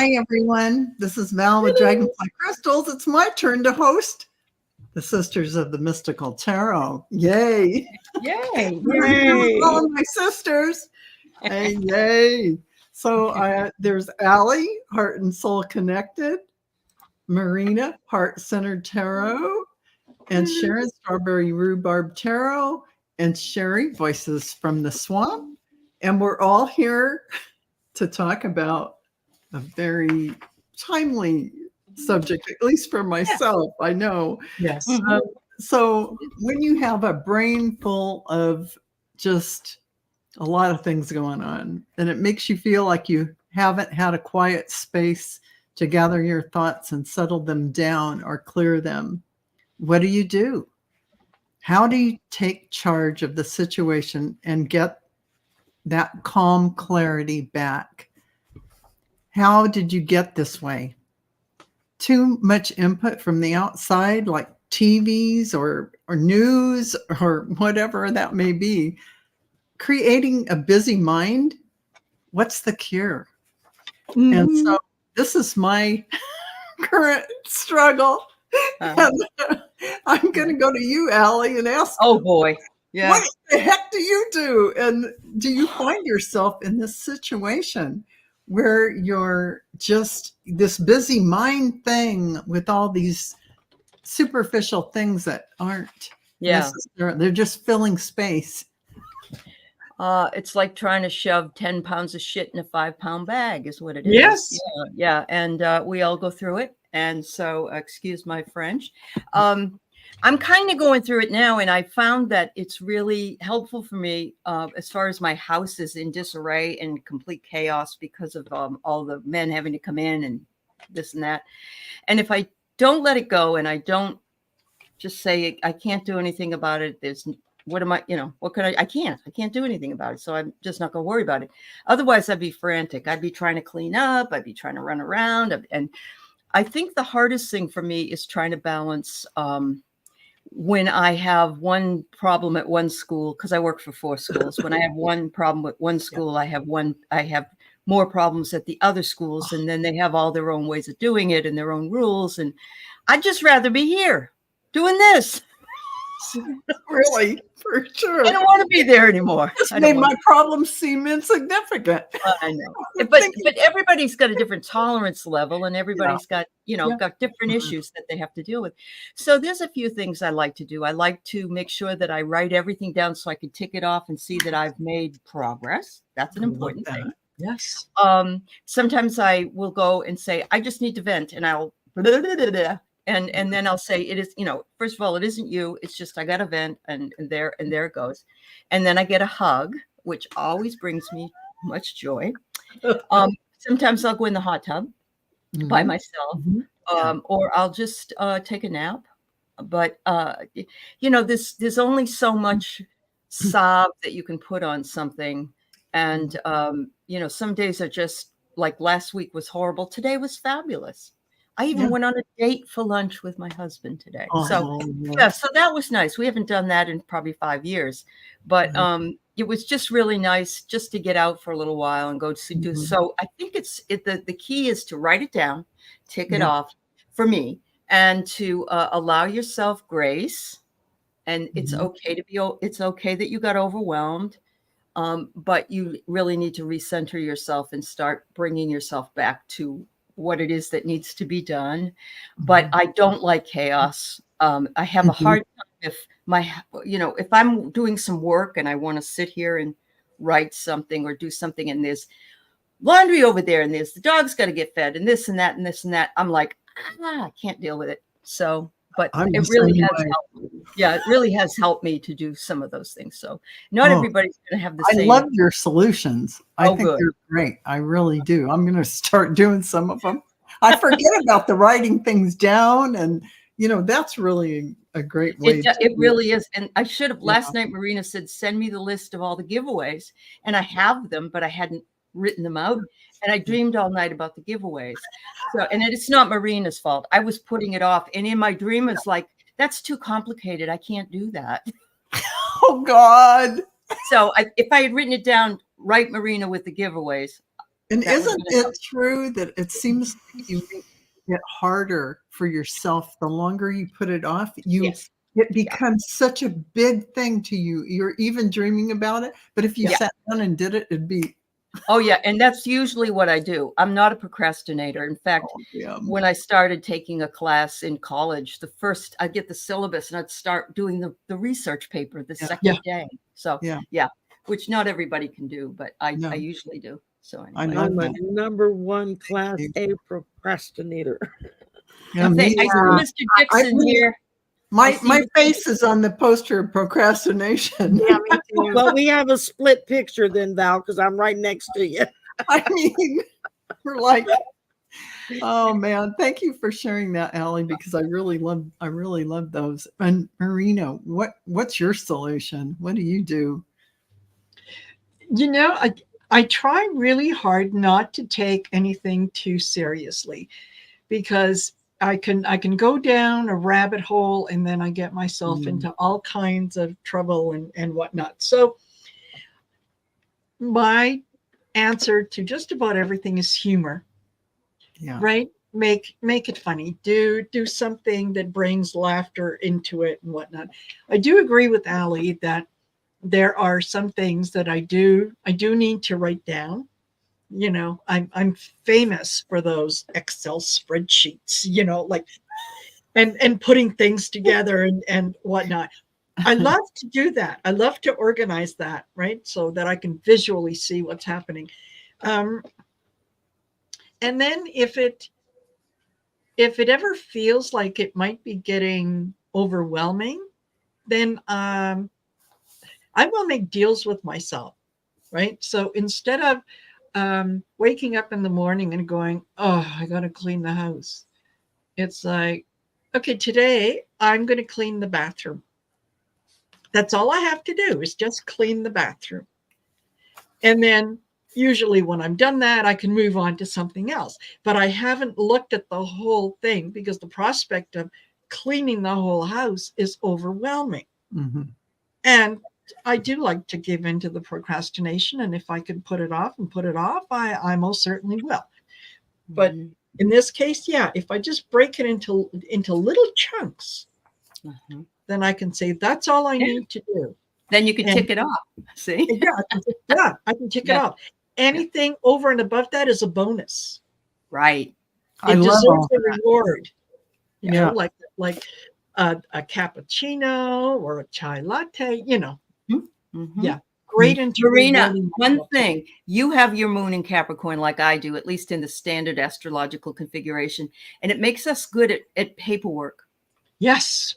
Hi, everyone. This is Val with Dragonfly Crystals. It's my turn to host the Sisters of the Mystical Tarot. Yay. Yay. Yay. All of my sisters. Hey, yay. So there's Allie, Heart and Soul Connected, Marina, Heart Centered Tarot, and Sharon, Strawberry Rhubarb Tarot, and Sherry, Voices from the Swamp. And we're all here to talk about a very timely subject, at least for myself, I know. Yes. So when you have a brain full of just a lot of things going on, and it makes you feel like you haven't had a quiet space to gather your thoughts and settle them down or clear them, what do? How do you take charge of the situation and get that calm clarity back? How did you get this way? Too much input from the outside, like TVs or news or whatever that may be, creating a busy mind? What's the cure? And so this is my current struggle. And I'm going to go to you, Allie, and ask, oh boy. Yeah. What the heck do you do? And do you find yourself in this situation where you're just this busy mind thing with all these superficial things that aren't necessary? They're just filling space. It's like trying to shove 10 pounds of shit in a 5-pound bag is what it is. Yes. Yeah. And we all go through it. And so, excuse my French. I'm kind of going through it now, and I found that it's really helpful for me as far as my house is in disarray and complete chaos because of all the men having to come in and this and that. And if I don't let it go and I don't just say I can't do anything about it, what can I can't do anything about it. So I'm just not going to worry about it. Otherwise, I'd be frantic. I'd be trying to clean up. I'd be trying to run around. And I think the hardest thing for me is trying to balance when I have one problem at one school, because I work for 4 schools. When I have one problem at one school, I have more problems at the other schools, and then they have all their own ways of doing it and their own rules. And I'd just rather be here doing this. Really, for sure. I don't want to be there anymore. This made my problems seem insignificant. I know, but everybody's got a different tolerance level, and everybody's got got different issues that they have to deal with. So there's a few things I like to do. I like to make sure that I write everything down so I can tick it off and see that I've made progress. That's an important thing. Yes. Sometimes I will go and say, I just need to vent, and I'll and then I'll say, it is, first of all, it isn't you. It's just I got a vent, and there it goes. And then I get a hug, which always brings me much joy. Sometimes I'll go in the hot tub by myself, or I'll just take a nap. But there's only so much sob that you can put on something, and some days are just like last week was horrible. Today was fabulous. I even went on a date for lunch with my husband today. So that was nice. We haven't done that in probably 5 years, but it was just really nice just to get out for a little while and go to do. So I think the key is to write it down, tick it off for me, and to allow yourself grace. And it's okay it's okay that you got overwhelmed. But you really need to recenter yourself and start bringing yourself back to what it is that needs to be done. But I don't like chaos. I have a hard time if I'm doing some work and I want to sit here and write something or do something, and there's laundry over there, and there's the dog's got to get fed, and this and that and this and that. I'm like, I can't deal with it. So, but it really has helped. Yeah, it really has helped me to do some of those things. So not everybody's going to have the same. I love your solutions. I think they're great. I really do. I'm going to start doing some of them. I forget about the writing things down, and that's really a great way. It really is. And I should have last night. Marina said, "Send me the list of all the giveaways," and I have them, but I hadn't written them out. And I dreamed all night about the giveaways. So, and it's not Marina's fault. I was putting it off, and in my dream, it's like, that's too complicated. I can't do that. Oh God. So if I had written it down, write Marina with the giveaways, And That was isn't gonna help. it true that it seems like you make it harder for yourself the longer you put it off? Yes. It Yeah. becomes such a big thing to you. You're even dreaming about it. But if you Yeah. sat down and did it, it'd be, Oh, yeah, and that's usually what I do. I'm not a procrastinator. In fact, oh, yeah. when I started taking a class in college, I'd get the syllabus and I'd start doing the research paper the Yeah. second day. So, Yeah. yeah, which not everybody can do, but I No. usually do. So I anyway. love I'm a that. number one class you. A procrastinator. Yeah, me I too. see Mr. Dixon me- here. My see my Mr. face is on the poster of procrastination. Yeah, me too. Well, we have a split picture then, Val, because I'm right next to you. I mean, we're like, oh man, thank you for sharing that, Allie, because I really love those. And Marina, what's your solution? What do you do? I try really hard not to take anything too seriously, because I can go down a rabbit hole and then I get myself into all kinds of trouble and whatnot. So my answer to just about everything is humor, Yeah. right? Make it funny. Do something that brings laughter into it and whatnot. I do agree with Allie that there are some things that I do need to write down. I'm famous for those Excel spreadsheets, like and putting things together and whatnot. I love to do that. I love to organize that, right? So that I can visually see what's happening. And then if it ever feels like it might be getting overwhelming, then I will make deals with myself, right? So instead of waking up in the morning and going, oh, I got to clean the house, it's like, okay, today I'm going to clean the bathroom. That's all I have to do is just clean the bathroom. And then usually when I'm done that, I can move on to something else. But I haven't looked at the whole thing because the prospect of cleaning the whole house is overwhelming. Mm-hmm. And I do like to give into the procrastination. And if I can put it off, I most certainly will. But in this case, yeah, if I just break it into little chunks, then I can say that's all I need to do. Then you can tick it off. See? Yeah, I can tick it off. Anything over and above that is a bonus. Right. I It love deserves all a that. reward. You know, Yeah. like a cappuccino or a chai latte. Mhm. Yeah, great into Marina, rewarding one myself. thing, you have your moon in Capricorn like I do, at least in the standard astrological configuration, and it makes us good at paperwork. Yes.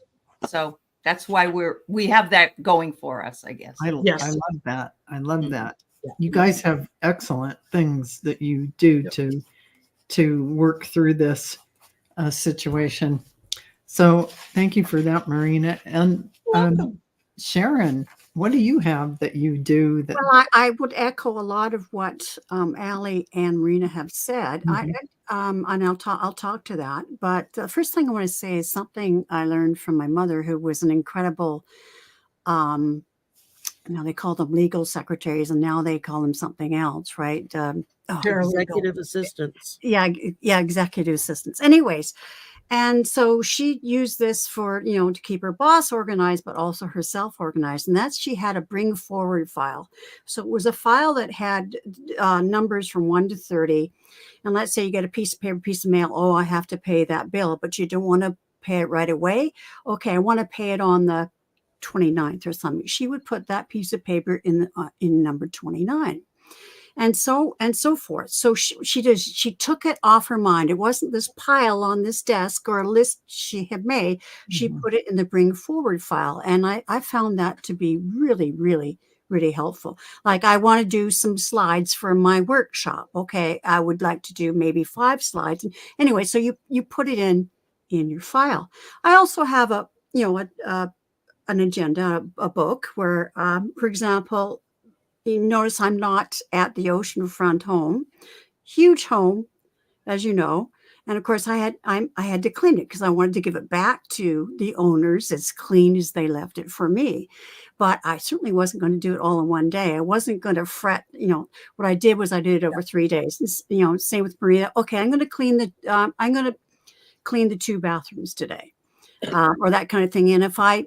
So that's why we have that going for us, I guess. Yes. I love that. I love Mhm. that. Yeah. You guys have excellent things that you do to work through this situation. So thank you for that, Marina. And Welcome. Sharon, what do you have that you do that? Well, I would echo a lot of what Allie and Marina have said. And I'll talk to that. But the first thing I want to say is something I learned from my mother, who was an incredible. Now they call them legal secretaries, and now they call them something else, right? Executive assistants. Yeah, executive assistants. Anyways, and so she used this for, to keep her boss organized, but also herself organized. And she had a bring forward file. So it was a file that had numbers from 1 to 30. And let's say you get a piece of paper, piece of mail. Oh, I have to pay that bill, but you don't want to pay it right away. Okay, I want to pay it on the 29th or something. She would put that piece of paper in number 29. And so forth. So she took it off her mind. It wasn't this pile on this desk or a list she had made. She put it in the bring forward file. And I found that to be really, really, really helpful. Like, I want to do some slides for my workshop. Okay, I would like to do maybe 5 slides. And anyway, so you put it in your file. I also have an agenda, a book where, for example, you notice I'm not at the oceanfront home, huge home, as you know, And of course, I had to clean it because I wanted to give it back to the owners as clean as they left it for me. But I certainly wasn't going to do it all in one day. I wasn't going to fret. What I did was I did it over 3 days. And, same with Maria. Okay, I'm going to clean the 2 bathrooms today, or that kind of thing. And if I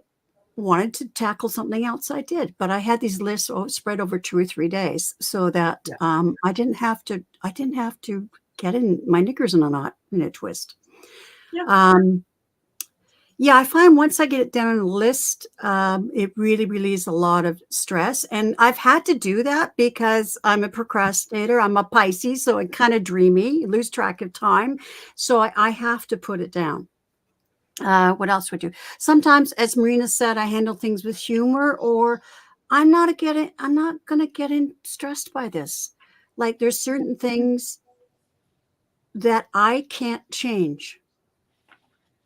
wanted to tackle something else, I did. But I had these lists spread over 2 or 3 days, so that I didn't have to get in my knickers in a knot, in a twist. I find once I get it down on a list, it really relieves a lot of stress. And I've had to do that because I'm a procrastinator. I'm a Pisces, so I'm kind of dreamy, lose track of time. So I have to put it down. What else would you? Sometimes, as Marina said, I handle things with humor, or I'm not going to get stressed by this. Like, there's certain things that I can't change.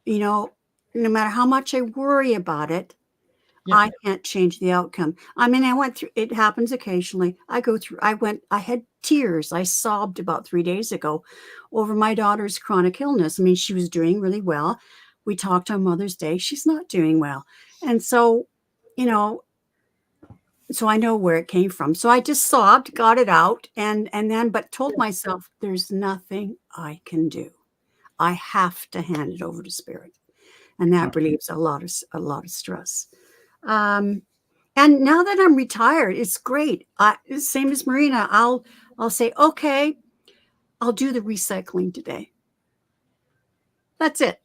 No matter how much I worry about it, I can't change the outcome. I mean, I went through, it happens occasionally. I had tears. I sobbed about 3 days ago over my daughter's chronic illness. I mean, she was doing really well. We talked on Mother's Day. She's not doing well. And so, so I know where it came from. So I just sobbed, got it out, but told myself there's nothing I can do. I have to hand it over to Spirit. And that relieves a lot of stress. And now that I'm retired, it's great. Same as Marina, I'll say, okay, I'll do the recycling today. That's it.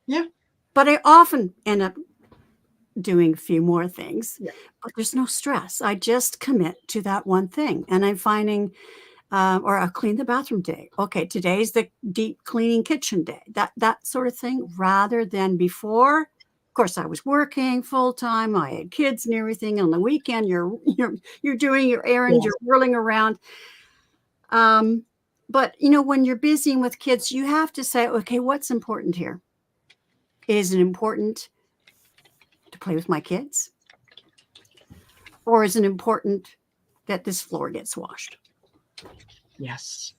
Yeah. But I often end up doing a few more things. Yeah. But there's no stress. I just commit to that one thing. And I'm finding, or I'll clean the bathroom day. Okay, today's the deep cleaning kitchen day. That sort of thing, rather than before. Of course, I was working full time. I had kids and everything. On the weekend, you're doing your errands. You're whirling around. But when you're busy with kids, you have to say, okay, what's important here? Is it important to play with my kids, or is it important that this floor gets washed? Yes.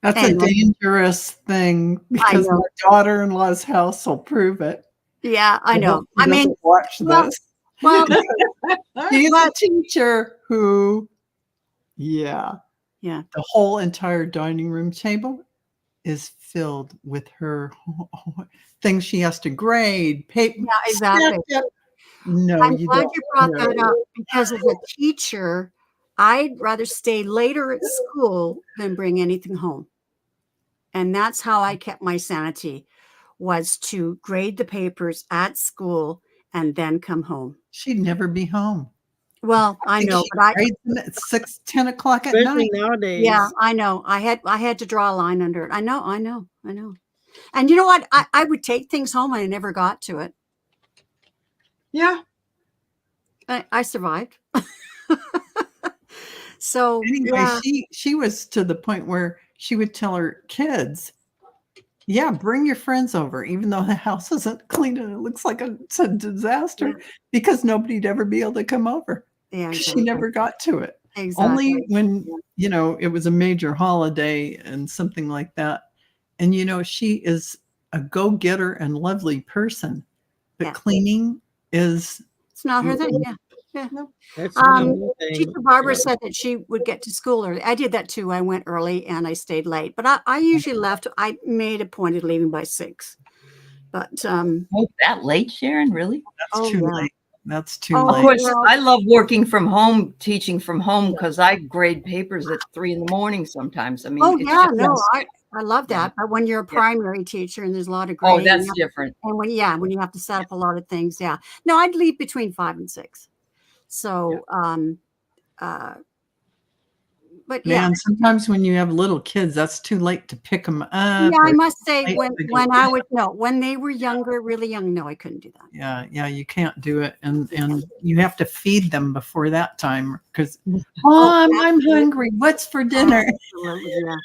That's a dangerous thing, because my daughter-in-law's house will prove it. Yeah, I know. I mean, watch this. Well, she's a teacher who, the whole entire dining room table is filled with her things she has to grade, paper. Yeah, exactly. No, I'm glad you brought that up, because as a teacher, I'd rather stay later at school than bring anything home. And that's how I kept my sanity, was to grade the papers at school and then come home. She'd never be home. Well, I know, but I grades them at 6, 10 o'clock at Especially night. nowadays. Yeah, I know. I had to draw a line under it. I know. And you know what? I would take things home and I never got to it. Yeah. I survived. So anyway, she was to the point where she would tell her kids, bring your friends over, even though the house isn't clean and it looks like it's a disaster, because nobody'd ever be able to come over. Yeah, exactly. She never got to it. Exactly. Only when, it was a major holiday and something like that. And, she is a go-getter and lovely person, but cleaning it's not her thing. Yeah. No. Teacher Barbara said that she would get to school early. I did that too. I went early and I stayed late, but I usually left. I made a point of leaving by 6. But that late, Sharon? Really? That's too late. That's too late. Of course, I love working from home, teaching from home, because I grade papers at 3 a.m. sometimes. I mean, I love that. But when you're a primary teacher and there's a lot of grading, that's different. And when you have to set up a lot of things, no, I'd leave between 5 and 6. So, but sometimes when you have little kids, that's too late to pick them up. Yeah, I must say when they were younger, really young, no, I couldn't do that. Yeah, you can't do it, and you have to feed them before that time, because I'm hungry. What's for dinner? Yeah.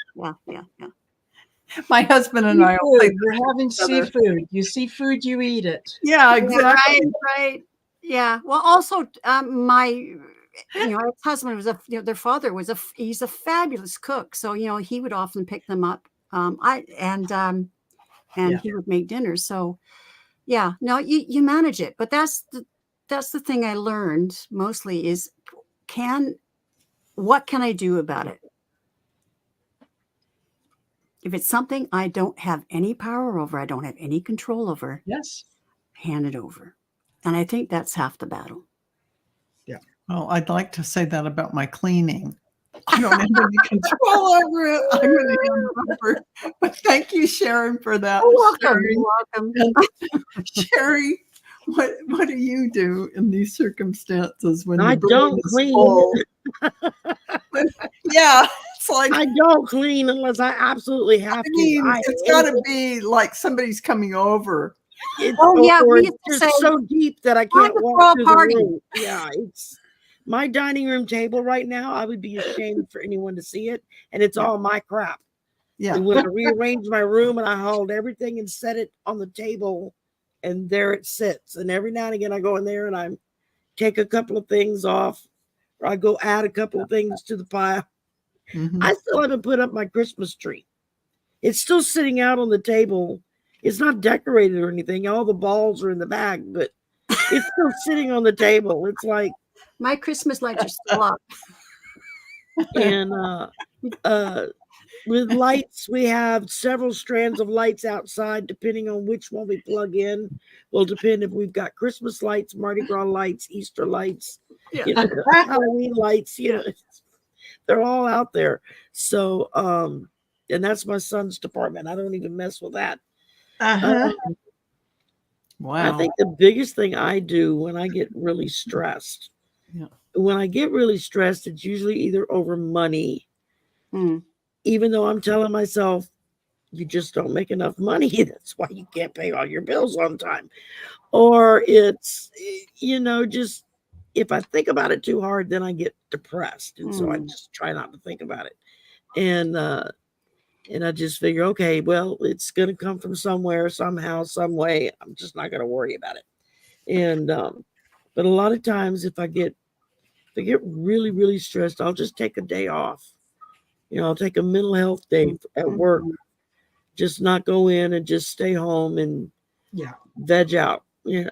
My husband and I will play. You're having seafood. You see food, you eat it. Yeah, exactly. Right. Yeah. Well, also, my ex-husband was their father was he's a fabulous cook. So, he would often pick them up And Yeah. he would make dinner. So yeah, no, you manage it. But that's the thing I learned mostly is what can I do about it? If it's something I don't have any power over, I don't have any control over, Yes. hand it over. And I think that's half the battle. Well, I'd like to say that about my cleaning. I don't have any control over it. I'm going to hand it over. But thank you, Sharon, for that. Welcome. Sherry. Welcome. And Sherry, what do you do in these circumstances when I the brain don't is clean. full? Yeah, it's like I don't clean unless I absolutely have I mean, to. it's got to be like somebody's coming over. Oh, yeah, or we it's used to just say, so deep that I can't to walk throw a through party. the room. Yeah, it's my dining room table right now. I would be ashamed for anyone to see it, and it's all my crap. Yeah. And when I rearranged my room and I hauled everything and set it on the table, and there it sits. And every now and again, I go in there and I take a couple of things off, or I go add a couple of things to the pile. Mhm. I still haven't put up my Christmas tree. It's still sitting out on the table. It's not decorated or anything. All the balls are in the bag, but it's still sitting on the table. It's like, My Christmas lights are still up. and with lights, we have several strands of lights outside, depending on which one we plug in. Will depend if we've got Christmas lights, Mardi Gras lights, Easter lights, you know, Halloween lights, you know, they're all out there. So, and that's my son's department. I don't even mess with that. Uh-huh. Wow. I think the biggest thing I do when I get really stressed, it's usually either over money, Mm. even though I'm telling myself, you just don't make enough money. That's why you can't pay all your bills on time. Or it's, just if I think about it too hard, then I get depressed. And so I just try not to think about it. And I just figure, okay, well, it's going to come from somewhere, somehow, some way. I'm just not going to worry about it. And, but a lot of times if I get really, really stressed, I'll just take a day off. I'll take a mental health day at work, just not go in and just stay home and Yeah. veg out. When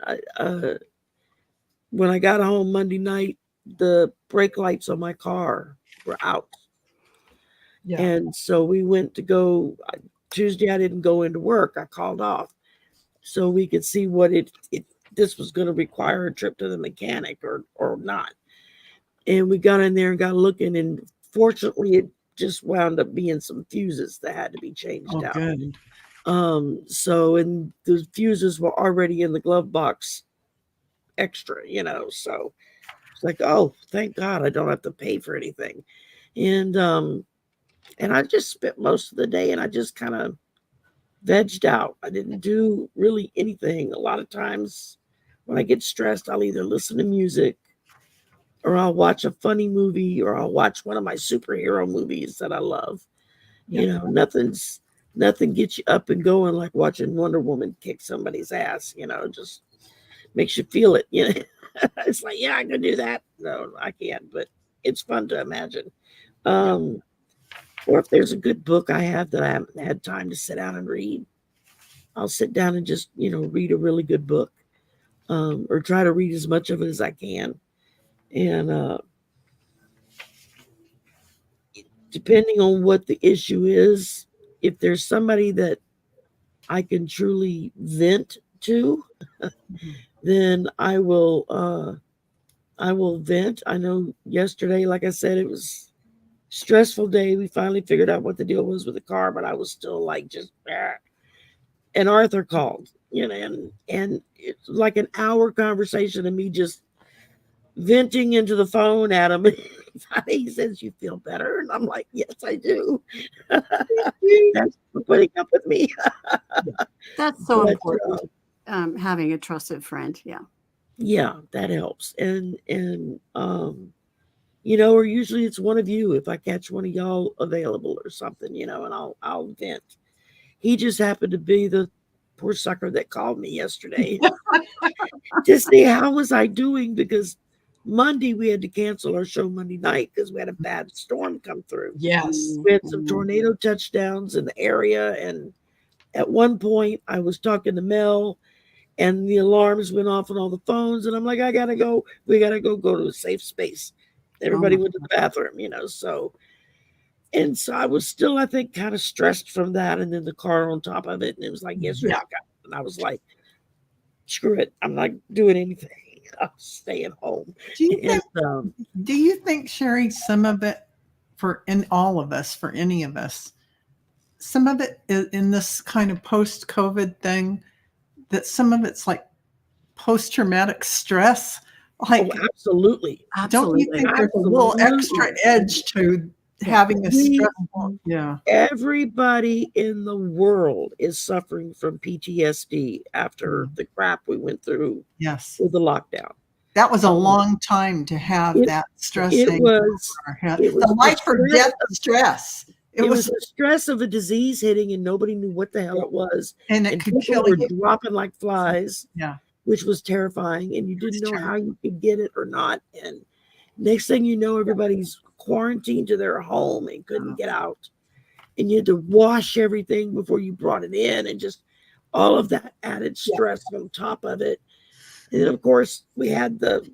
I got home Monday night, the brake lights on my car were out. Yeah. And so we went to go Tuesday. I didn't go into work. I called off so we could see what this was going to require a trip to the mechanic or not. And we got in there and got looking, and fortunately it just wound up being some fuses that had to be changed Oh, out. good. And the fuses were already in the glove box extra, so it's like, oh, thank God I don't have to pay for anything. And I just spent most of the day and I just kind of vegged out. I didn't do really anything. A lot of times when I get stressed, I'll either listen to music or I'll watch a funny movie or I'll watch one of my superhero movies that I love. Yeah. Nothing gets you up and going like watching Wonder Woman kick somebody's ass, just makes you feel it. It's like, yeah, I can do that. No, I can't, but it's fun to imagine. Or if there's a good book I have that I haven't had time to sit down and read, I'll sit down and just, read a really good book, or try to read as much of it as I can. And depending on what the issue is, if there's somebody that I can truly vent to, then I will vent. I know yesterday, like I said, it was a stressful day. We finally figured out what the deal was with the car, but I was still like just and Arthur called, and it's like an hour conversation of me just venting into the phone at him. He says, "You feel better?" And I'm like, "Yes, I do." Thanks for putting up with me. That's so But, important. Having a trusted friend. Yeah. yeah, that helps. And or usually it's one of you if I catch one of y'all available or something, and I'll vent. He just happened to be the poor sucker that called me yesterday to see how was I doing, because Monday we had to cancel our show Monday night because we had a bad storm come through. Yes. We had some Mhm. tornado touchdowns in the area, and at one point I was talking to Mel, and the alarms went off on all the phones, and I'm like, I gotta go. We gotta go to a safe space. Everybody my went to the bathroom, you know. So, and so I was still, I think, kind of stressed from that, and then the car on top of it, and it was like, yes, Yeah. and I was like, screw it, I'm not doing anything. I'm staying home. Do you And think, do you think, Sherry, some of it for all of us, for any of us, some of it in this kind of post-COVID thing, that some of it's like post-traumatic stress? Like, oh, absolutely. don't you Absolutely. think there's a little extra edge to having a We- stressful? Yeah. Everybody in the world is suffering from PTSD after the crap we went through Yes. with the lockdown. That was a long time to have It- that stress It hanging was over our head. it was The life the or stress death of stress. It it was was, the stress of a disease hitting, and nobody knew what the hell it was. and it And could people kill were you. dropping like flies, Yeah. which was terrifying. And you was didn't know terrible. how you could get it or not. And next thing you know, everybody's quarantined to their home and couldn't get out. And you had to wash everything before you brought it in, and just all of that added stress on top of it. And then, of course, we had the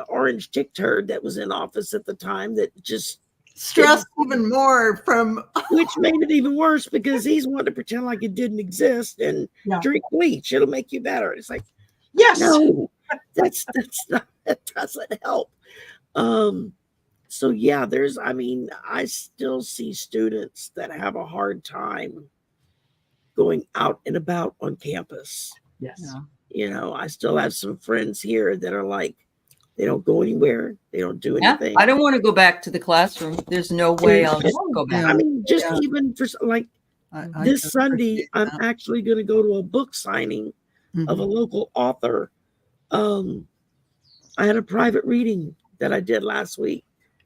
orange tick turd that was in office at the time that just, Stress even more from which made it even worse because he's wanting to pretend like it didn't exist and Yeah. drink bleach. It'll make you better. It's like, Yes. no, that's not, that doesn't help. So yeah, I still see students that have a hard time going out and about on campus. Yes. Yeah. You know, I still have some friends here that are like, they don't go anywhere, they don't do Yeah, anything. I don't want to go back to the classroom. There's no way I'll just go Yeah. back. I mean, just Yeah. even for like I this can Sunday, appreciate I'm that. actually going to go to a book signing of a Mhm. local author. I had a private reading that I did last week.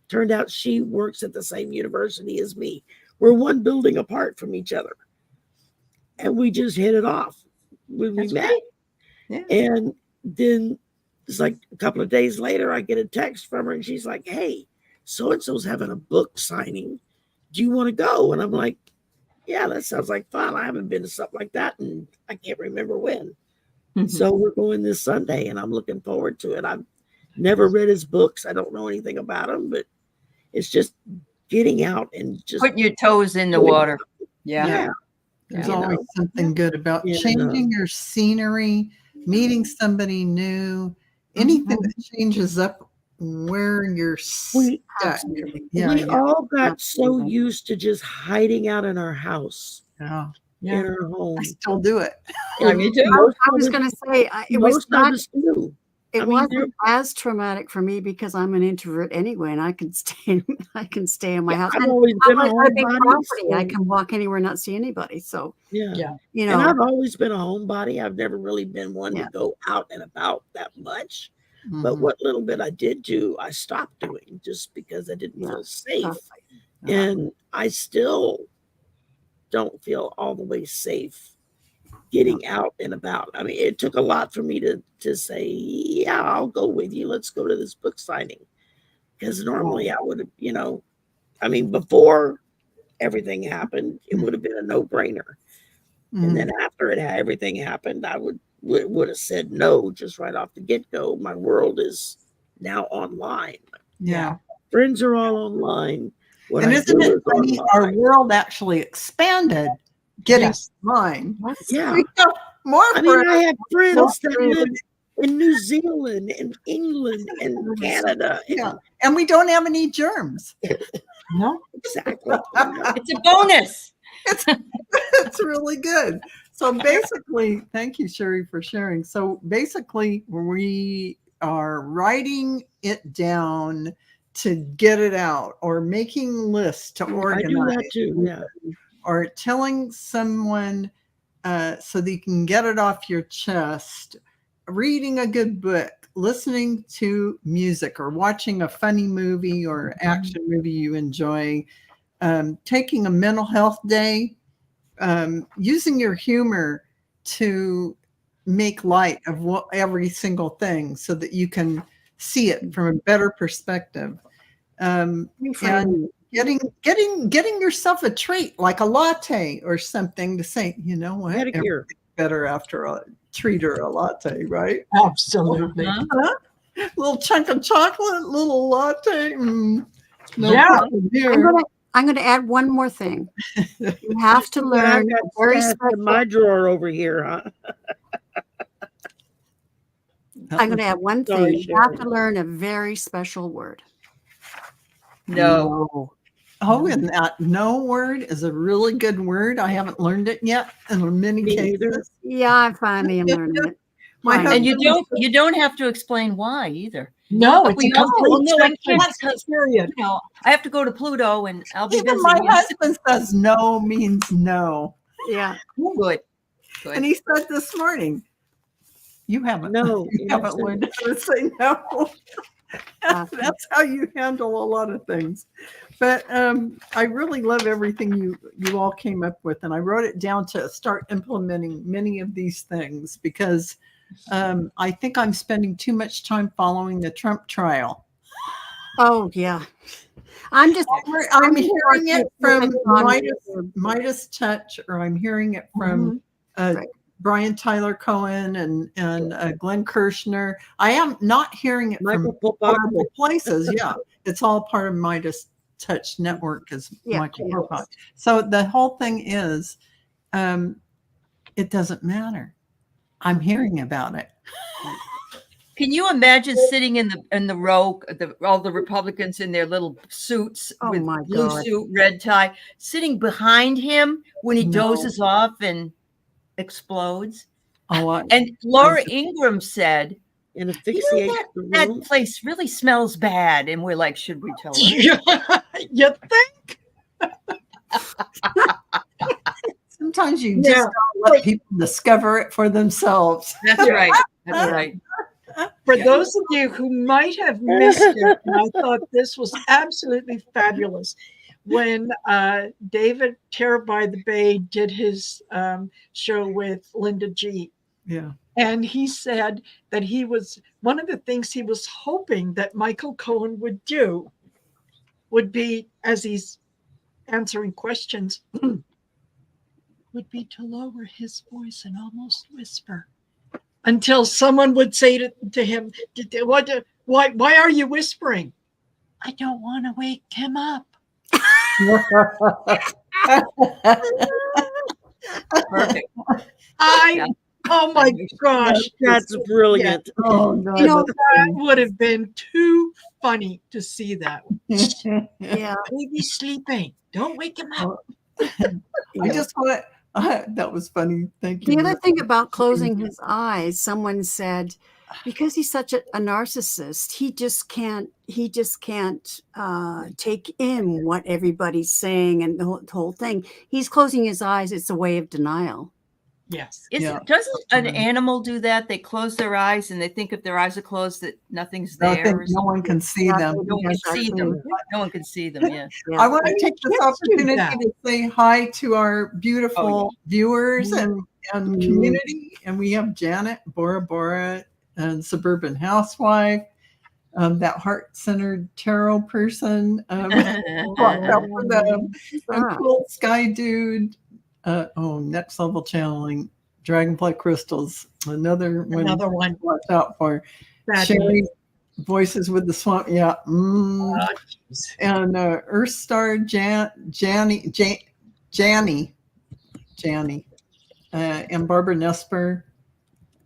Turned out she works at the same university as me. We're one building apart from each other. And we just hit it off when we That's met. great. Yeah. And then it's like a couple of days later, I get a text from her and she's like, hey, so-and-so's having a book signing. Do you want to go? And I'm like, yeah, that sounds like fun. I haven't been to something like that and I can't remember when. So we're going this Sunday and I'm looking forward to it. I've never read his books. I don't know anything about him, but it's just getting out and just Putting your toes in the water. Yeah. yeah. There's you always know. something good about Yeah. changing your scenery, meeting somebody new, anything that changes up where you're We- stuck. Absolutely. Yeah, we yeah, all got so Absolutely. used to just hiding out in our house, yeah. in our home. I still do it. Yeah, me too. Most I was of us- going to say it was most not. of us do. It I mean, wasn't as traumatic for me because I'm an introvert anyway, and I can stay. I can stay in my house. I've And always I'm been a a big homebody. property. I So, can walk anywhere, not see anybody. So yeah. Yeah. you And know, I've always been a homebody. I've never really been one Yeah. to go out and about that much. But Mhm. what little bit I did do, I stopped doing just because I didn't Yeah. feel safe. Yeah. And I still don't feel all the way safe getting out and about. I mean, it took a lot for me to say, yeah, I'll go with you. Let's go to this book signing. Because normally I would have, I mean, before everything happened, it would have been a no-brainer. And then after everything happened, I would have said no just right off the get-go. My world is now online. Yeah. Friends are all online. What And I isn't do it is funny? online. Our world actually expanded getting Yes. online. Yeah. We got more I mean, friends. I have friends that More live in New Zealand and England and Canada. And Yeah. And we don't have any germs. No. exactly. It's a bonus. It's really good. So basically, thank you, Sherry, for sharing. So basically, we are writing it down to get it out, or making lists to I do organize, that too. Yeah. or telling someone so that you can get it off your chest, reading a good book, listening to music, or watching a funny movie or action movie you enjoy, taking a mental health day, using your humor to make light of every single thing so that you can see it from a better perspective. And Reframing. getting yourself a treat like a latte or something to say, you know what, Pedicure. better after a treat or a latte, right? Absolutely. Huh? Little chunk of chocolate, little latte. No Yeah. problem here. I'm gonna add one more thing. You have to What I've learn got a very stashed special. in my drawer over here, huh? I'm gonna add one Sorry, thing. You have Sharon. to learn a very special word. No. Oh, and that no word is a really good word. I haven't learned it yet in many Me neither. cases. Yeah, I finally am learning it. My Finally. And husband you don't have to explain why either. No, But it's a we all- complete well, no, I sentence, can't because period. you know I have to go to Pluto and I'll be even busy. my husband says no means no. Yeah. Good. And Good. he said this morning, you haven't No, you haven't learned how to say no. That's how you handle a lot of things. But I really love everything you all came up with, and I wrote it down to start implementing many of these things because I think I'm spending too much time following the Trump trial. Oh yeah. I'm just. I'm hearing it from on- Midas Touch, or I'm hearing it from Right. Brian Tyler Cohen and Glenn Kirshner. I am not hearing it Michael from horrible Popakis. places. Yeah, it's all part of Midas Touch Network, is Yeah, Michael yeah. Popak. So the whole thing is, it doesn't matter. I'm hearing about it. Can you imagine sitting in the row, all the Republicans in their little suits Oh, with my blue God. suit, red tie, sitting behind him when he No. dozes off and explodes? Oh, And Laura Ingraham said, And "You asphyxiate know the that room. place really smells bad." And we're like, "Should we tell her?" You think? sometimes you Yeah. just gotta let people discover it for themselves. That's right. That's right. For those of you who might have missed it, and I thought this was absolutely fabulous, when David Terror by the Bay did his show with Linda G. Yeah. And he said that he was, one of the things he was hoping that Michael Cohen would do would be, as he's answering questions, would be to lower his voice and almost whisper until someone would say to him, why are you whispering? I don't want to wake him up. Perfect. Oh my gosh. That's brilliant. Oh, no, You know, that's that would have been too funny to see that. funny. Yeah. Baby's sleeping. Don't wake him up. I just want that was funny. Thank you. The other thing about closing his eyes, someone said, because he's such a narcissist, he just can't take in what everybody's saying and the whole thing. He's closing his eyes. It's a way of denial. Yes. Yeah. Doesn't an Mhm. animal do that? They close their eyes and they think if their eyes are closed that nothing's I there. think or no one something. can see Yeah, them. No one can Yes, see actually. them. No one can see them. Yeah. Yeah. I want to take this Yes, do opportunity that. to say hi to our beautiful viewers and Mhm. community. And we have Janet, Bora Bora, and Suburban Housewife, that heart-centered tarot person. Walked out for them. And Ah. Cool Sky Dude. Next Level Channeling. Dragonfly Crystals. Another one Another one. to watch out for. That Sherry, Voices with the Swamp. Yeah. is- And Earth Star Janny, and Barbara Nesper.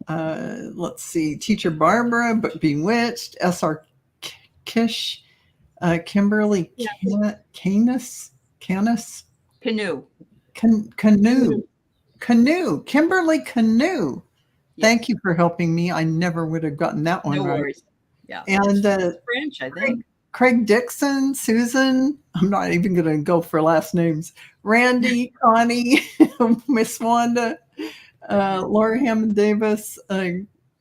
Let's see, Teacher Barbara, but Bewitched, S.R. Kish, Kimberly Canis, Canoe. Canoe, Kimberly Canoe. Yeah. Thank you for helping me. I never would have gotten that one No right. worries. Yeah. And French, I think. Craig Dixon, Susan, I'm not even going to go for last names, Randy, Connie, Miss Wanda, Laura Hammond Davis,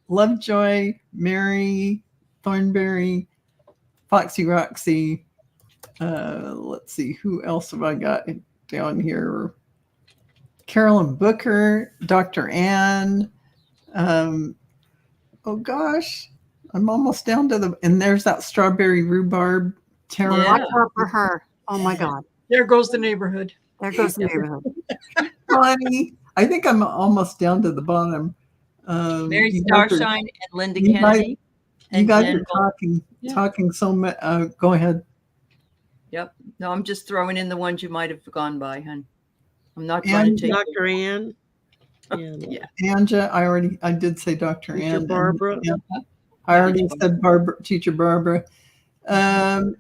Lovejoy, Mary Thornberry, Foxy Roxy. Let's see, who else have I got down here? Carolyn Booker, Dr. Ann. Oh gosh, I'm almost down to the, and there's that strawberry rhubarb taro. Yeah. Watch out for her. Oh my God. There goes the neighborhood. There goes the neighborhood. Honey, I think I'm almost down to the bottom. Mary You guys are- Starshine and Linda you guys- Kennedy. You and guys Jen are Gold. Yeah. talking so much. Go ahead. Yep. No, I'm just throwing in the ones you might have gone by, hon. I'm not trying to take. Dr. Ann. And Yeah. Anja, I did say Dr. Teacher Ann. and- Barbara. yeah, I already Teacher said Barbara, Teacher Barbara.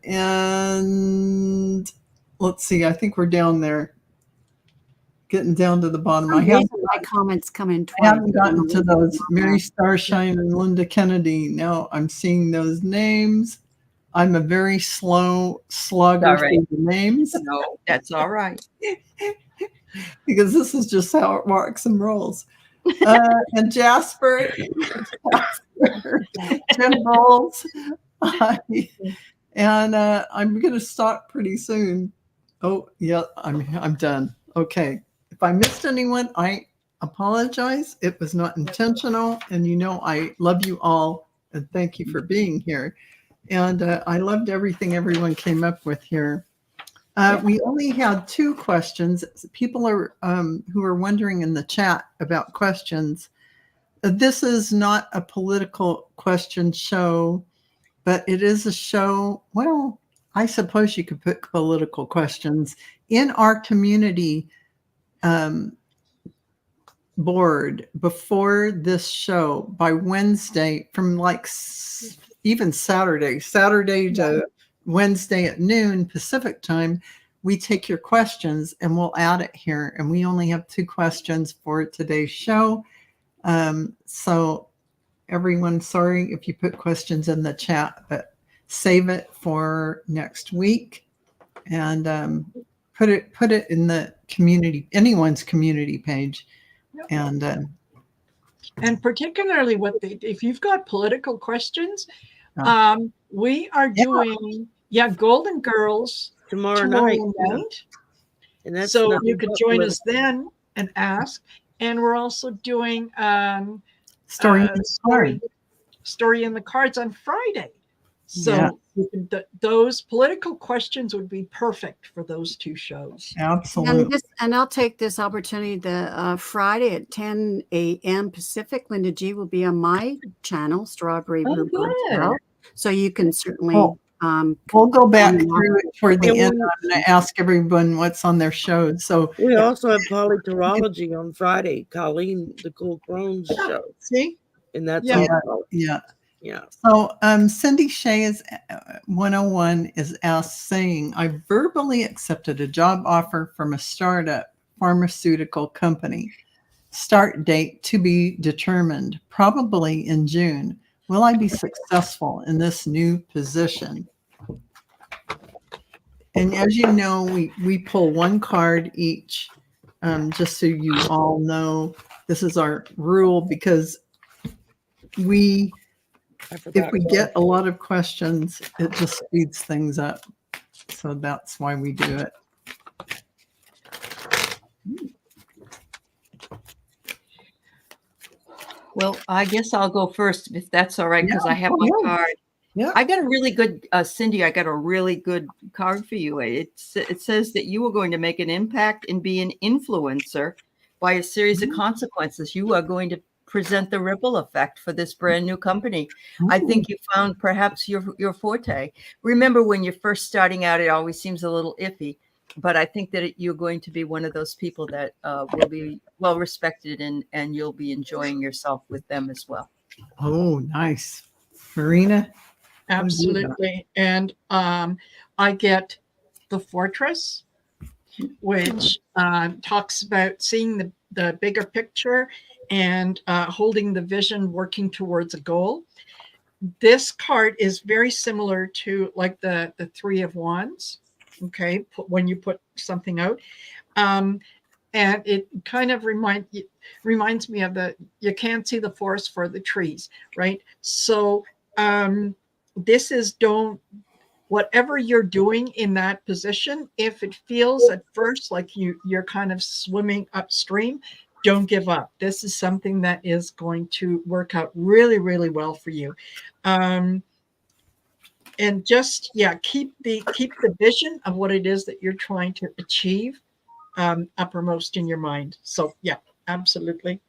And let's see, I think we're down there, getting down to the bottom. For I some haven't, reason, my comments come in I twice. haven't gotten to those. Mary Starshine and Linda Kennedy. Now I'm seeing those names. I'm a very slow slugger All right. through the names No, that's all right. because this is just how it walks and rolls. And Jasper, Jim Bowles, and I'm going to stop pretty soon. Oh, yeah, I'm done. Okay. If I missed anyone, I apologize. It was not intentional. And you know, I love you all and thank you for being here. And I loved everything everyone came up with here. We only had 2 questions. People are who are wondering in the chat about questions. This is not a political question show, but it is a show. Well, I suppose you could put political questions in our community board before this show by Wednesday, from like even Saturday to Wednesday at noon Pacific time. We take your questions and we'll add it here. And we only have 2 questions for today's show. So everyone, sorry if you put questions in the chat, but save it for next week and put it in the community, anyone's community page. And particularly if you've got political questions, Yeah. we are doing Golden Girls Tomorrow night. And that's so nothing you could but join us political. then and ask. And we're also doing story. story in the cards on Friday. So Yeah. those political questions would be perfect for those 2 shows. Absolutely. And I'll take this opportunity. The Friday at 10 a.m. Pacific, Linda G will be on my channel, Strawberry Oh, Bluebird good. Trail. So you can certainly Cool. We'll go back and, through it toward the and end. we- I'm going to ask everyone what's on their shows. So We also have polyterology on Friday. Colleen, the Cool Crohn's show. See? And that's Yeah. all. yeah. Yeah. So Cindy Shea is 101 is asked saying, I verbally accepted a job offer from a startup pharmaceutical company. Start date to be determined, probably in June. Will I be successful in this new position? And as you know, we pull 1 card each, just so you all know. This is our rule because I if forgot. we get a lot of questions, it just speeds things up. So that's why we do it. Well, I guess I'll go first if that's all right, because I have my Yeah. card. Yeah. I got a really good, Cindy, I got a really good card for you. It says that you are going to make an impact and be an influencer by a series of consequences. You are going to present the ripple effect for this brand new company. I think you found perhaps your forte. Remember, when you're first starting out, it always seems a little iffy, but I think that you're going to be one of those people that will be well respected and you'll be enjoying yourself with them as well. Oh, nice. Marina? Absolutely. And I get the Fortress, which talks about seeing the bigger picture and holding the vision, working towards a goal. This card is very similar to like the 3 of Wands. Okay, when you put something out. And it kind of reminds me of you can't see the forest for the trees, right? So this is whatever you're doing in that position, if it feels at first like you're kind of swimming upstream, don't give up. This is something that is going to work out really, really well for you. And just, yeah, keep the vision of what it is that you're trying to achieve uppermost in your mind. So yeah, absolutely.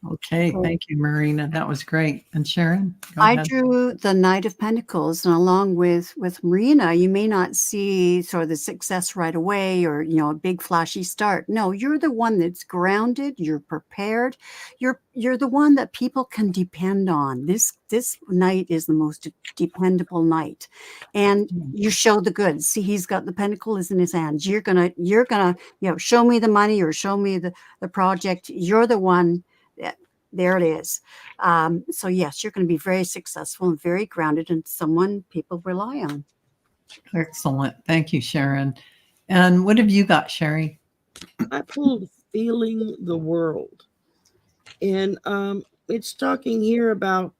Okay, thank you, Marina. That was great. And Sharon, go I ahead. drew the Knight of Pentacles, and along with Marina, you may not see sort of the success right away, or a big flashy start. No, you're the one that's grounded. You're prepared. You're the one that people can depend on. This knight is the most dependable knight, and you show the goods. See, he's got the pentacle is in his hands. You're gonna show me the money or show me the project. You're the one. There it is. So yes, you're going to be very successful and very grounded and someone people rely on. Excellent. Thank you, Sharon. And what have you got, Sherry? I pulled Feeling the World. And it's talking here about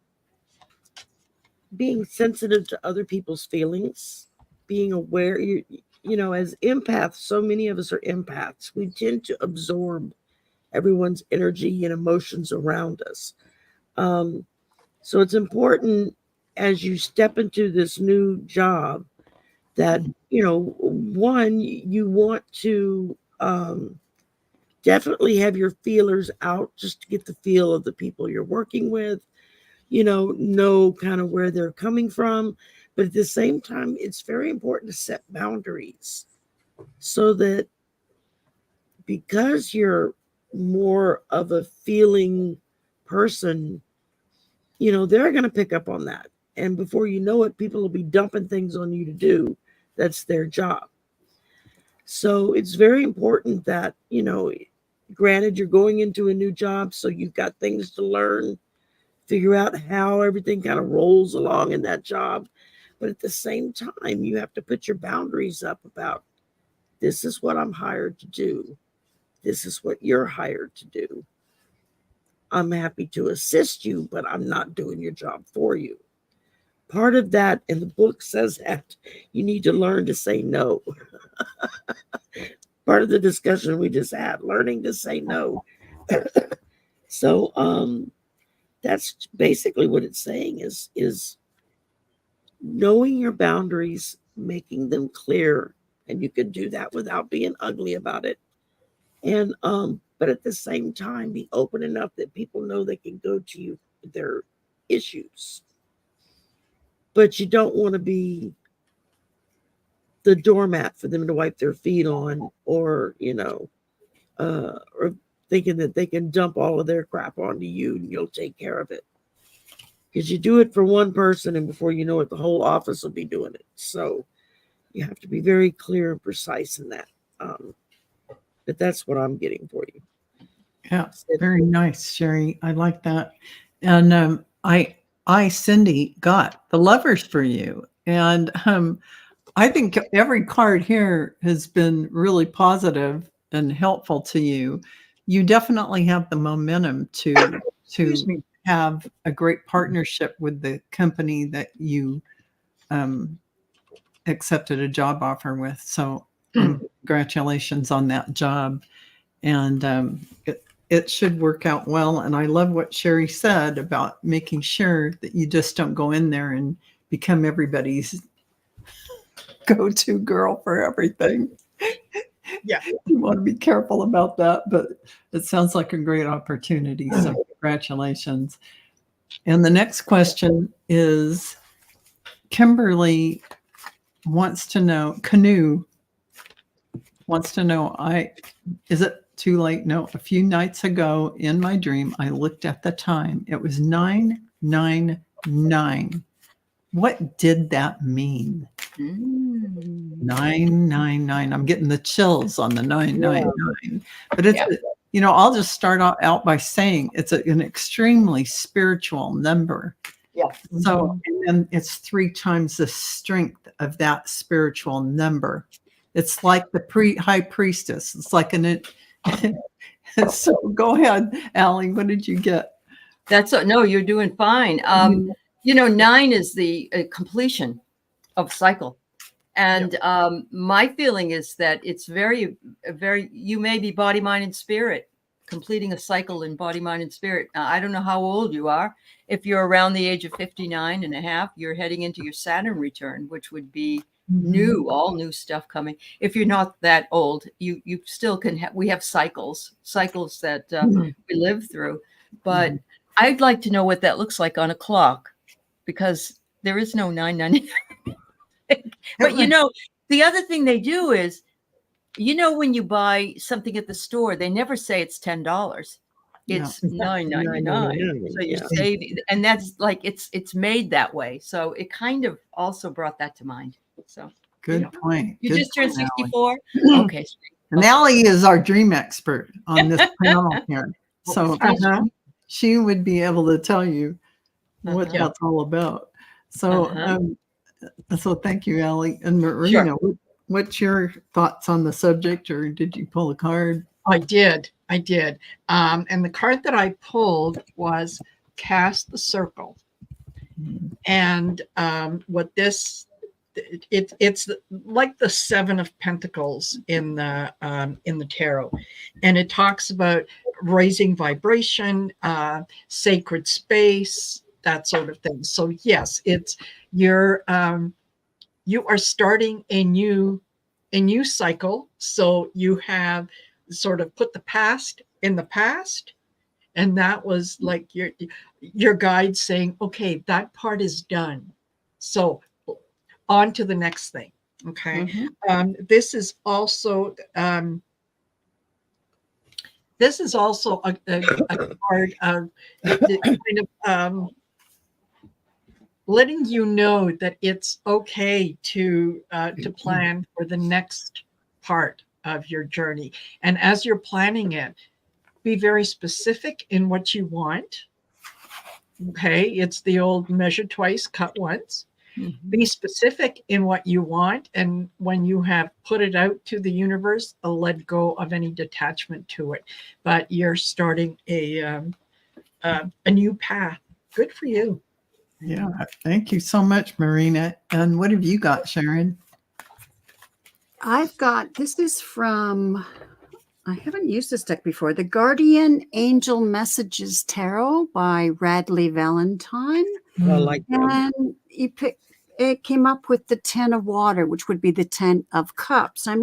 being sensitive to other people's feelings, being aware. You know, as empaths, so many of us are empaths. We tend to absorb everyone's energy and emotions around us. So it's important as you step into this new job that, one, you want to definitely have your feelers out just to get the feel of the people you're working with, know kind of where they're coming from. But at the same time, it's very important to set boundaries so that because you're more of a feeling person, they're going to pick up on that. And before you know it, people will be dumping things on you to do. That's their job. So it's very important that, granted, you're going into a new job, so you've got things to learn, figure out how everything kind of rolls along in that job. But at the same time, you have to put your boundaries up about, this is what I'm hired to do. This is what you're hired to do. I'm happy to assist you, but I'm not doing your job for you. Part of that, and the book says that, you need to learn to say no. Part of the discussion we just had, learning to say no. So that's basically what it's saying is knowing your boundaries, making them clear, and you can do that without being ugly about it. And but at the same time, be open enough that people know they can go to you with their issues. But you don't want to be the doormat for them to wipe their feet on, or or thinking that they can dump all of their crap onto you and you'll take care of it. Because you do it for one person, and before you know it, the whole office will be doing it. So you have to be very clear and precise in that. But that's what I'm getting for you. Yeah, very nice, Sherry. I like that. And I, Cindy, got the Lovers for you. And I think every card here has been really positive and helpful to you. You definitely have the momentum to have a great partnership with the company that you accepted a job offer with. So congratulations on that job. And it should work out well. And I love what Sherry said about making sure that you just don't go in there and become everybody's go-to girl for everything. Yeah. You want to be careful about that, but it sounds like a great opportunity. So congratulations. And the next question is Kimberly wants to know, Canoe wants to know, is it too late? No, a few nights ago in my dream, I looked at the time. It was 999. What did that mean? 999. I'm getting the chills on the 999. But it's, I'll just start out by saying it's an extremely spiritual number. Yeah. So, and then it's 3 times the strength of that spiritual number. It's like the high priestess. It's like so go ahead, Allie. What did you get? No, you're doing fine. 9 is the completion of cycle. And my feeling is that it's very, very, you may be body, mind, and spirit completing a cycle in body, mind, and spirit. Now, I don't know how old you are. If you're around the age of 59 and a half, you're heading into your Saturn return, which would be new, all new stuff coming. If you're not that old, you still can have, we have cycles that we live through. But I'd like to know what that looks like on a clock, because there is no 999. But you know, the other thing they do is, you know, when you buy something at the store, they never say it's $10. It's $9.99. So you Yeah. save, and that's like it's made that way. So it kind of also brought that to mind. So Good point. you Good just turned point, Allie. 64. Okay. And Allie is our dream expert on this panel here. So Uh-huh. she would be able to tell you what Uh-huh. that's all about. So, so thank you, Allie. And Marina, what's your thoughts on the subject, or did you pull a card? I did. And the card that I pulled was Cast the Circle. And what this, it's like the Seven of Pentacles in the tarot, and it talks about raising vibration, sacred space, that sort of thing. So yes, it's you are starting a new cycle. So you have sort of put the past in the past, and that was like your guide saying, okay, that part is done, so on to the next thing. Okay. This is also a card of kind of letting you know that it's okay to plan for the next part of your journey. And as you're planning it, be very specific in what you want. Okay, it's the old measure twice, cut once. Be specific in what you want, and when you have put it out to the universe, let go of any detachment to it. But you're starting a new path. Good for you. Yeah, thank you so much, Marina. And what have you got, Sharon? I've got, this is from, I haven't used this deck before, the Guardian Angel Messages Tarot by Radley Valentine. I like that. And it came up with the 10 of water, which would be the 10 of cups. I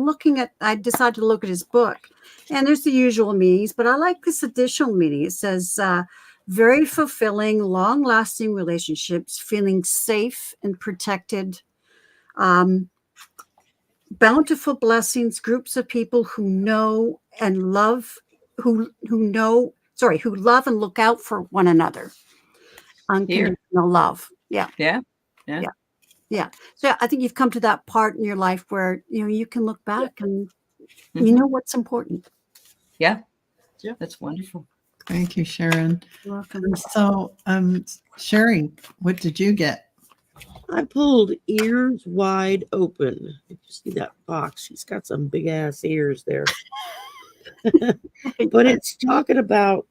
decided to look at his book, and there's the usual meanings, but I like this additional meaning. It says, very fulfilling, long-lasting relationships, feeling safe and protected, bountiful blessings, groups of people who know and love, who love and look out for one another. Unconditional love. Yeah. So I think you've come to that part in your life where you can look back and you know what's important. Yeah, that's wonderful. Thank you, Sharon. You're welcome. And so, Sherry, what did you get? I pulled Ears Wide Open. Did you see that box? She's got some big ass ears there. But it's talking about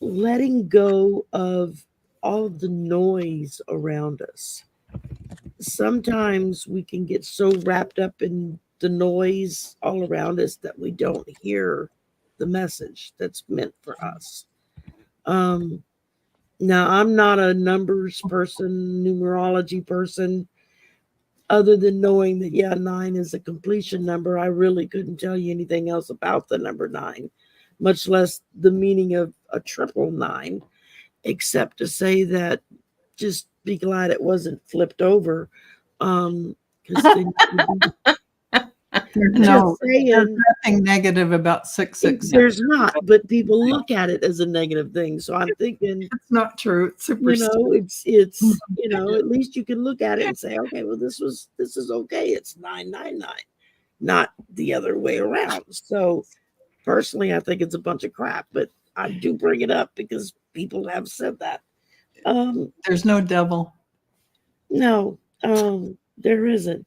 letting go of all of the noise around us. Sometimes we can get so wrapped up in the noise all around us that we don't hear the message that's meant for us. Now, I'm not a numbers person, numerology person, other than knowing that, 9 is a completion number. I really couldn't tell you anything else about the number 9, much less the meaning of a 999, except to say that just be glad it wasn't flipped over. Because There's nothing negative about 666. There's not, but people look at it as a negative thing. So I'm thinking it's not true. It's super. It's at least you can look at it and say, okay, well, this is okay. It's 999, not the other way around. So personally, I think it's a bunch of crap, but I do bring it up because people have said that. There's no devil. No, there isn't.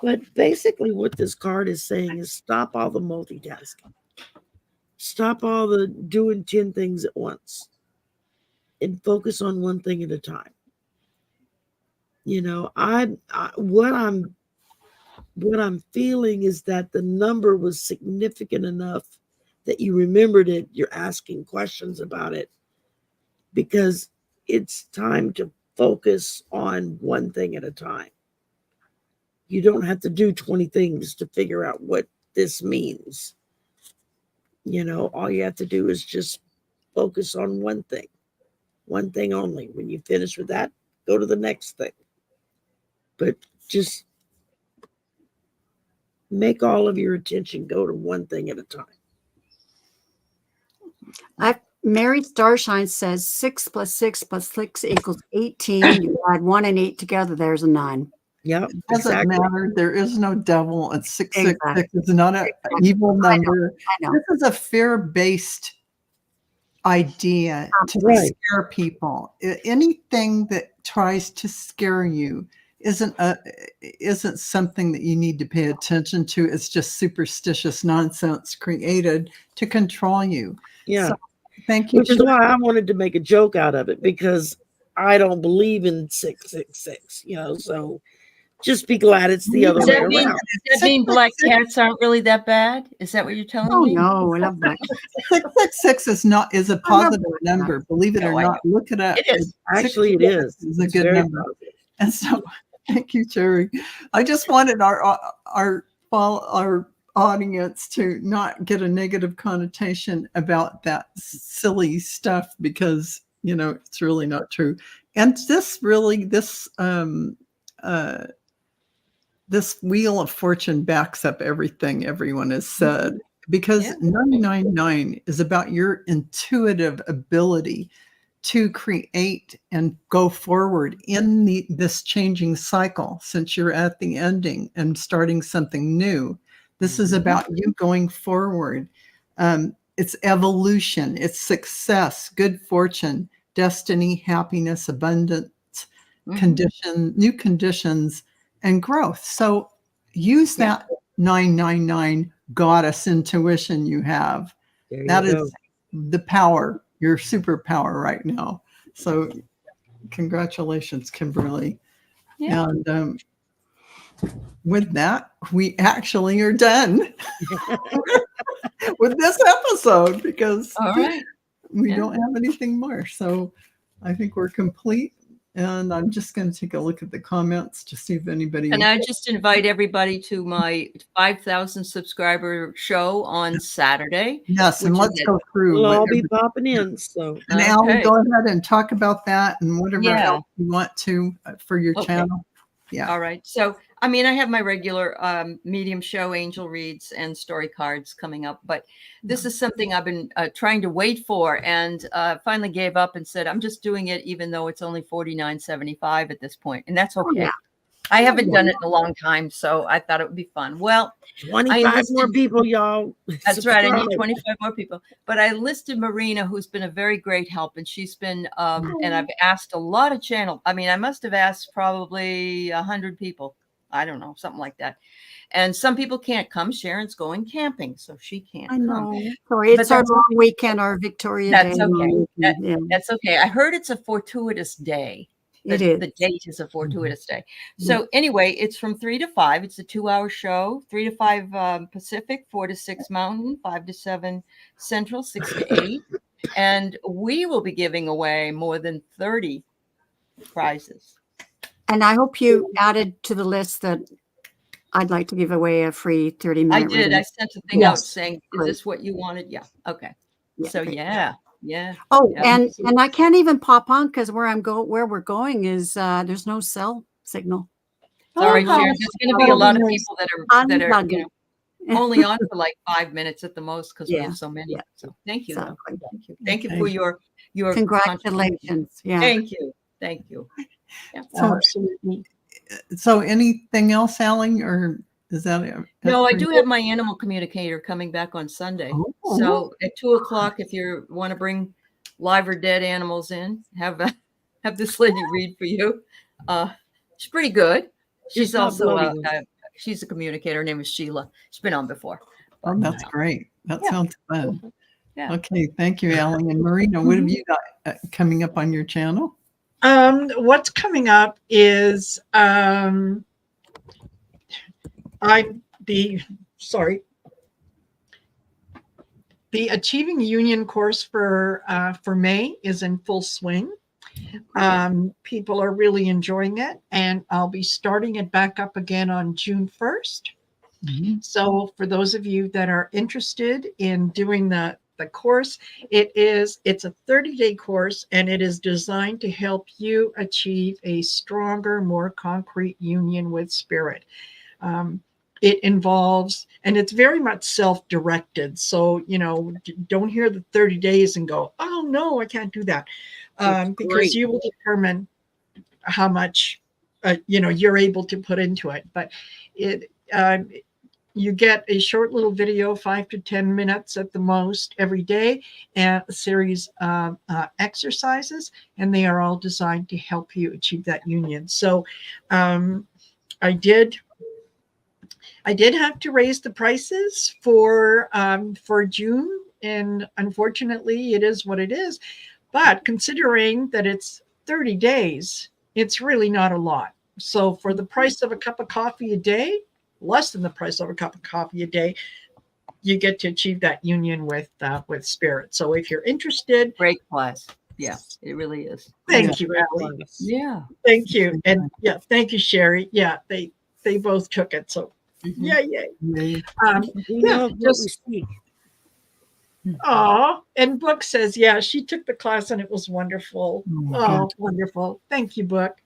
But basically what this card is saying is stop all the multitasking. Stop all the doing 10 things at once and focus on one thing at a time. What I'm feeling is that the number was significant enough that you remembered it, you're asking questions about it, because it's time to focus on one thing at a time. You don't have to do 20 things to figure out what this means. You know, all you have to do is just focus on one thing only. When you finish with that, go to the next thing. But just make all of your attention go to one thing at a time. Mary Starshine says 6 + 6 + 6 = 18. You add 1 and 8 together, there's a 9. Yep, Doesn't exactly. matter. There is no devil. It's 666. Exactly. It's not an Exactly. evil number. I know. This is a fear-based idea to Right. scare people. Anything that tries to scare you isn't something that you need to pay attention to. It's just superstitious nonsense created to control you. Yeah. So, thank you. Which is why I wanted to make a joke out of it, because I don't believe in 666, you know, so just be glad it's the other Does way that mean, around. does that mean black cats aren't really that bad? Is that what you're telling Oh me? no, I love that. 666 is a positive number. Believe it or No, I not. Look it up. It is. Actually, it is. It's a It's good very number. positive. And so, thank you, Jerry. I just wanted our audience to not get a negative connotation about that silly stuff, because you know it's really not true. And this wheel of fortune backs up everything everyone has said, because Yeah. 999 is about your intuitive ability to create and go forward in this changing cycle, since you're at the ending and starting something new. This is about you going forward. It's evolution, it's success, good fortune, destiny, happiness, abundance, new conditions, and growth. So use that 999 goddess intuition you have. There That you is the power, your superpower right now. So congratulations, Kimberly. Yeah. And with that, we actually are done with this episode, because All right. we Yeah. don't have anything more. So I think we're complete. And I'm just going to take a look at the comments to see if anybody. And I just invite everybody to my 5,000 subscriber show on Saturday. Yes, and which is let's at- go through. We'll all whatever- be popping in. So And Allie, Okay. go ahead and talk about that and whatever Yeah. else you want to for your Okay. channel. Yeah. All right. So, I mean, I have my regular medium show, angel reads, and story cards coming up, but this is something I've been trying to wait for, and finally gave up and said, I'm just doing it, even though it's only $49.75 at this point, and that's okay. yeah. I haven't done it in a long time, so I thought it would be fun. Well, 25 more enlisted- people, y'all. that's right. I need Subscribe. 25 more people. But I enlisted Marina, who's been a very great help. And she's been, and I've asked a lot of I must have asked probably 100 people. I don't know, something like that. And some people can't come. Sharon's going camping, so she can't I come. know. Sorry, it's our that's long weekend, our Victoria That's Day. long okay. weekend. Yeah, That's okay. I heard it's a fortuitous day. it is. The date is a fortuitous day. So anyway, it's from 3 to 5. It's a 2-hour show, 3 to 5 Pacific, 4 to 6 Mountain, 5 to 7 Central, 6 to 8. And we will be giving away more than 30 prizes. And I hope you added to the list that I'd like to give away a free 30-minute I did. reading. I sent a thing out Yes. saying, is Good. this what you wanted? Yeah. Okay. Yeah, So great. yeah. Oh, Yeah. and I can't even pop on because where we're going is there's no cell signal. Sorry, Oh, Sharon. There's going to be a lot of people that are Unplugging. only on for like 5 minutes at the most, because we Yeah, have so many. yeah. So thank you. though. Exactly. Thank you. Thank you Okay. for your contribution. Congratulations. Yeah. Thank you. Thank you. Yeah. So, Absolutely. so anything else, Allie, or is that it? No, I do have my animal communicator coming back on Sunday. Oh. So at 2:00, if you want to bring live or dead animals in, have this lady read for you. She's pretty good. She's Just not also bloody ones. she's a communicator. Her name is Sheila. She's been on before. Oh, that's great. That Yeah. sounds fun. Yeah. Okay, thank you, Allie. And Marina, what have you got coming up on your channel? What's coming up is the Achieving Union course for May is in full swing. People are really enjoying it, and I'll be starting it back up again on June 1st. So for those of you that are interested in doing the course, it's a 30-day course, and it is designed to help you achieve a stronger, more concrete union with spirit. It involves, and it's very much self-directed. So, don't hear the 30 days and go, oh no, I can't do that. Because you will determine how much, you're able to put into it. But you get a short little video, 5 to 10 minutes at the most every day, and a series of exercises, and they are all designed to help you achieve that union. So I did have to raise the prices for June, and unfortunately it is what it is. But considering that it's 30 days, it's really not a lot. So for the price of a cup of coffee a day, less than the price of a cup of coffee a day, you get to achieve that union with spirit. So if you're interested, Great class. Yeah, it really is. thank you, Allie. Yeah. Thank you. And yeah, thank you, Sherry. Yeah, they both took it. So yeah. We Yeah, know what just we speak. oh, and Book says, yeah, she took the class and it was wonderful. Oh, wonderful. Thank you, Book.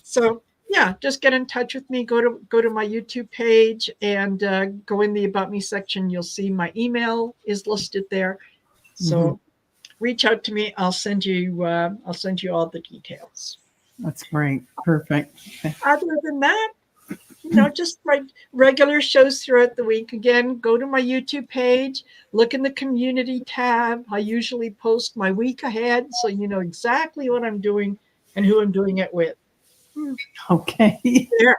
So yeah, just get in touch with me. Go to my YouTube page and go in the About Me section. You'll see my email is listed there. So reach out to me. I'll send you all the details. That's great. Perfect. Other than that, just like regular shows throughout the week. Again, go to my YouTube page, look in the community tab. I usually post my week ahead, so you know exactly what I'm doing and who I'm doing it with. Okay. There.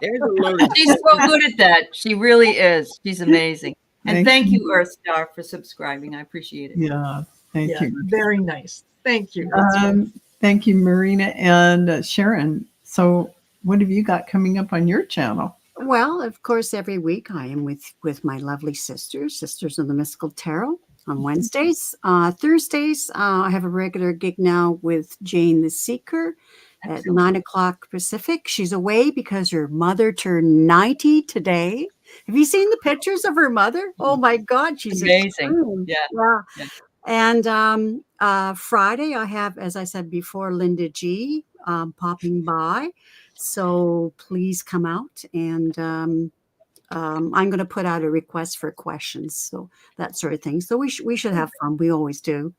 There's a load of She's so good at that. She really is. She's amazing. And Thank thank you, Earth Star, for subscribing. I appreciate it. Yeah. Thank Yeah, you. very nice. Thank you. Thank you, Marina and Sharon. So what have you got coming up on your channel? Well, of course, every week I am with my lovely Sisters of the Mystical Tarot on Wednesdays. Thursdays, I have a regular gig now with Jane the Seeker at 9 o'clock Pacific. She's away because her mother turned 90 today. Have you seen the pictures of her mother? Oh my God, she's Amazing. extreme. Yeah. And Friday, I have, as I said before, Linda G popping by. So please come out, and I'm going to put out a request for questions, so that sort of thing. So we should have fun. We always do.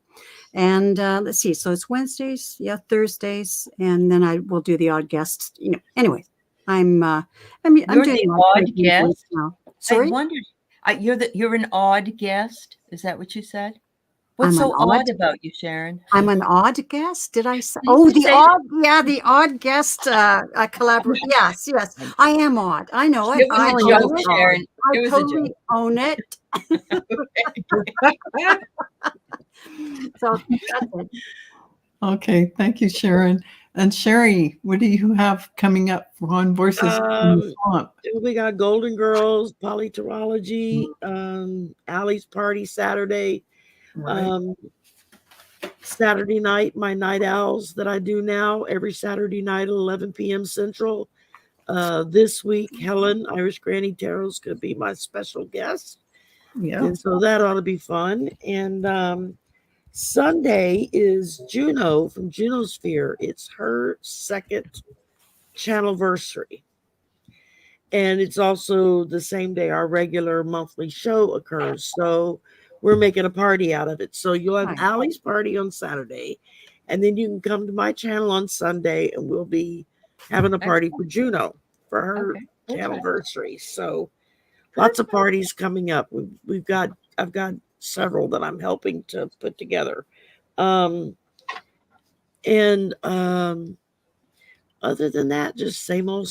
And let's see. So it's Wednesdays, Thursdays, and then I will do the odd guest. Anyway, I'm You're doing the my odd pretty guest? ones now. Sorry, I wondered, you're an odd guest. Is that what you said? What's I'm so an odd- odd about you, Sharon? I'm an odd guest. Did I say? You Oh, did the say- odd guest collaboration. Yes, I am odd. I know it. It was I a own joke, it. Sharon. It I was a totally joke. own it. So that's it. Okay. Thank you, Sharon. And Sherry, what do you have coming up on Voices in the Swamp? We got Golden Girls, Polyterology, Allie's Party Saturday. Saturday night, my night owls that I do now every Saturday night at 11 p.m. Central. This week, Helen, Irish Granny Tarot, is going to be my special guest. Yeah. And so that ought to be fun. And Sunday is Juno from Junosphere. It's her second channelversary. And it's also the same day our regular monthly show occurs. So we're making a party out of it. So you'll have Right. Allie's party on Saturday, and then you can come to my channel on Sunday, and we'll be having a party for Juno for her Okay. anniversary. So lots of parties coming up. I've got several that I'm helping to put together. Other than that, just same old,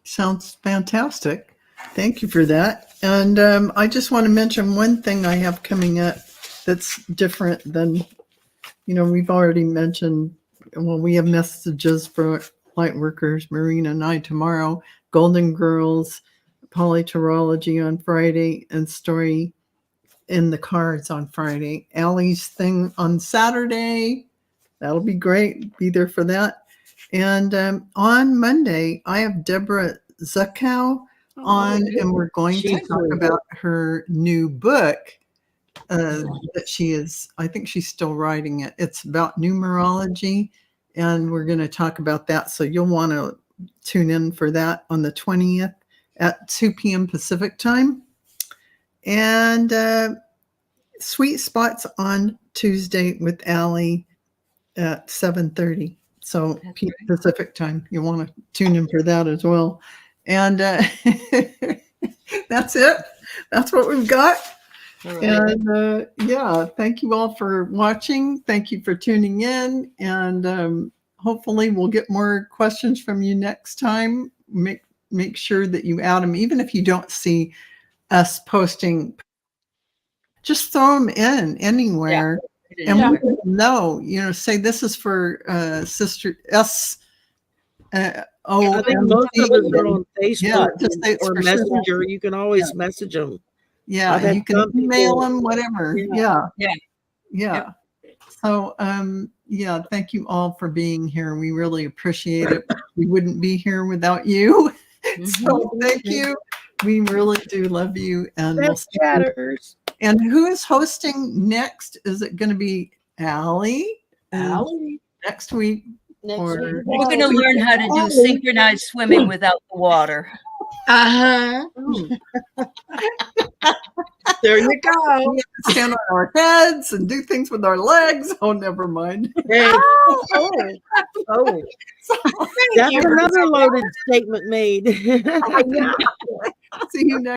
Sounds fantastic. Thank you for that. And I just want to mention one thing I have coming up that's different than, we've already mentioned. Well, we have messages for light workers, Marina and I tomorrow, Golden Girls, polytorology on Friday and story in the cards on Friday. Allie's thing on Saturday. That'll be great. Be there for that. And on Monday, I have Deborah Zuckow on, and we're going to She's talk really about her new book that she is, I think she's still writing it. It's about numerology, and we're going to talk about that. So you'll want to tune in for that on the 20th at 2 p.m. Pacific time. And Sweet Spots on Tuesday with Allie at 7:30. So That's Pacific time. You want to tune in for that as well. And that's it. That's what we've got. All right. And yeah, thank you all for watching. Thank you for tuning in. And hopefully we'll get more questions from you next time. Make sure that you add them, even if you don't see us posting. Just throw them in anywhere. And Yeah. we will know, say this is for Sister S. I think most of us are on Yeah, Facebook just say it's or for Sister. Messenger. You can always message them. Yeah, I've had you can some email people- them, whatever. Yeah. Yeah. So, yeah, thank you all for being here. We really appreciate it. We wouldn't be here without you. So thank you. We really do love you. And we'll see you. Chatters. And who is hosting next? Is it going to be Allie? Allie. Next week? Next Or- week. We're going to learn how to do synchronized swimming without the water. Uh-huh. There you go. We have to stand on our heads and do things with our legs. Oh, never mind. Hey, Oh, that's another loaded statement made. See you next.